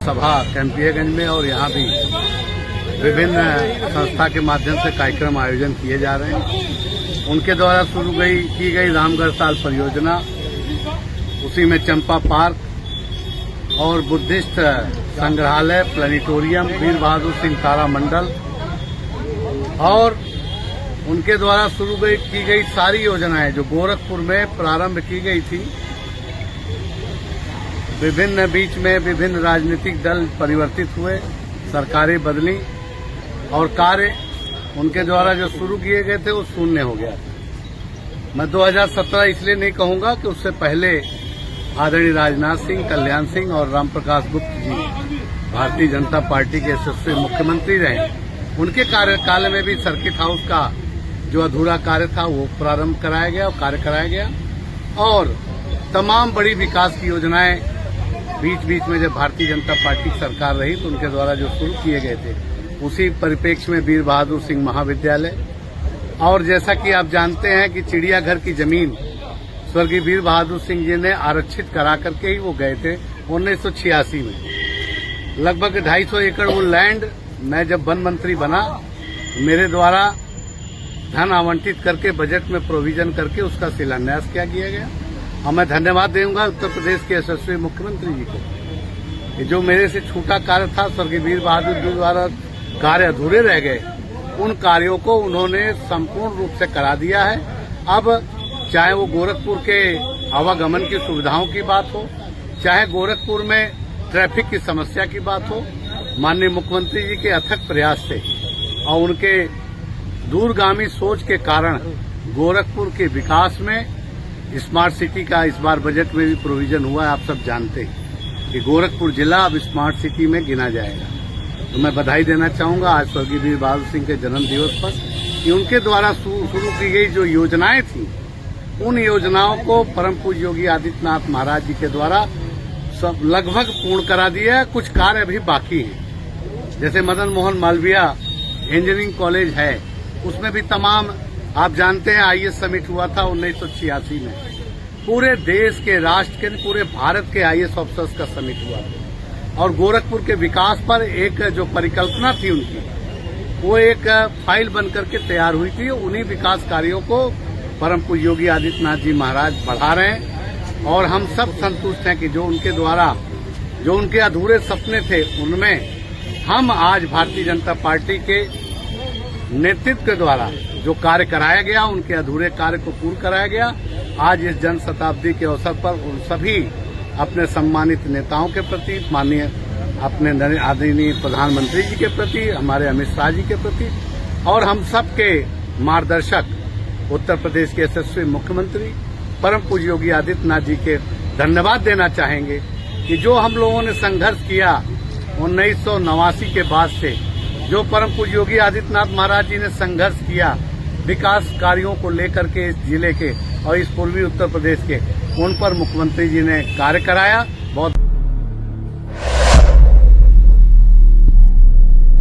सभा कैंपियागंज में और यहाँ भी विभिन्न संस्था के माध्यम से कार्यक्रम आयोजन किए जा रहे हैं। उनके द्वारा शुरू की गई रामगढ़ ताल परियोजना, उसी में चंपा पार्क और बुद्धिस्ट संग्रहालय, प्लेनेटोरियम, वीर बहादुर सिंह तारा मंडल और उनके द्वारा शुरू की गई सारी योजनाएं जो गोरखपुर में प्रारंभ की गई थी। बीच में विभिन्न राजनीतिक दल परिवर्तित हुए, सरकारें बदली और कार्य उनके द्वारा जो शुरू किए गए थे वो शून्य हो गया। मैं 2017 इसलिए नहीं कहूंगा कि उससे पहले आदरणीय राजनाथ सिंह, कल्याण सिंह और राम प्रकाश गुप्त जी भारतीय जनता पार्टी के यशस्वी मुख्यमंत्री रहे। उनके कार्यकाल में भी सर्किट हाउस का जो अधूरा कार्य था वो प्रारंभ कराया गया और कार्य कराया गया और तमाम बड़ी विकास की योजनाएं बीच में जब भारतीय जनता पार्टी की सरकार रही तो उनके द्वारा जो शुरू किए गए थे, उसी परिप्रेक्ष्य में वीर बहादुर सिंह महाविद्यालय और जैसा कि आप जानते हैं कि चिड़ियाघर की जमीन स्वर्गीय वीर बहादुर सिंह जी ने आरक्षित करा करके ही वो गए थे 1986 में। लगभग 250 एकड़ वो लैंड मैं जब वन मंत्री बना मेरे द्वारा धन आवंटित करके बजट में प्रोविजन करके उसका शिलान्यास किया गया और मैं धन्यवाद दूंगा उत्तर प्रदेश के यशस्वी मुख्यमंत्री जी को। जो मेरे से छूटा कार्य था, स्वर्गीय वीर बहादुर जी द्वारा कार्य अधूरे रह गए, उन कार्यों को उन्होंने संपूर्ण रूप से करा दिया है। अब चाहे वो गोरखपुर के आवागमन की सुविधाओं की बात हो, चाहे गोरखपुर में ट्रैफिक की समस्या की बात हो, माननीय मुख्यमंत्री जी के अथक प्रयास से और उनके दूरगामी सोच के कारण गोरखपुर के विकास में स्मार्ट सिटी का इस बार बजट में भी प्रोविजन हुआ है। आप सब जानते हैं कि गोरखपुर जिला अब स्मार्ट सिटी में गिना जाएगा। तो मैं बधाई देना चाहूंगा आज स्वर्गीय वीर बहादुर सिंह के जन्म दिवस पर कि उनके द्वारा शुरू की गई जो योजनाएं थी, उन योजनाओं को परम पूज्य योगी आदित्यनाथ महाराज जी के द्वारा सब लगभग पूर्ण करा दिया है। कुछ कार्य अभी बाकी हैं, जैसे मदन मोहन मालवीय इंजीनियरिंग कॉलेज है, उसमें भी तमाम आप जानते हैं आईएएस समिट हुआ था 1986 में। पूरे देश के, राष्ट्र के, पूरे भारत के आईएएस ऑफिसर्स का समिट हुआ और गोरखपुर के विकास पर एक जो परिकल्पना थी उनकी, वो एक फाइल बनकर के तैयार हुई थी। उन्हीं विकास कार्यों को परम पूज्य योगी आदित्यनाथ जी महाराज बढ़ा रहे हैं और हम सब संतुष्ट हैं कि जो उनके द्वारा जो उनके अधूरे सपने थे उनमें हम आज भारतीय जनता पार्टी के नेतृत्व के द्वारा जो कार्य कराया गया, उनके अधूरे कार्य को पूर्ण कराया गया। आज इस जन शताब्दी के अवसर पर उन सभी अपने सम्मानित नेताओं के प्रति, माननीय अपने आदरणीय प्रधानमंत्री जी के प्रति, हमारे अमित शाह जी के प्रति और हम सब के मार्गदर्शक उत्तर प्रदेश के यशस्वी मुख्यमंत्री परम पूज्य योगी आदित्यनाथ जी के धन्यवाद देना चाहेंगे कि जो हम लोगों ने संघर्ष किया 1989 के बाद से, जो परम पूज्य योगी आदित्यनाथ महाराज जी ने संघर्ष किया विकास कार्यों को लेकर के इस जिले के और इस पूर्वी उत्तर प्रदेश के, उन पर मुख्यमंत्री जी ने कार्य कराया। बहुत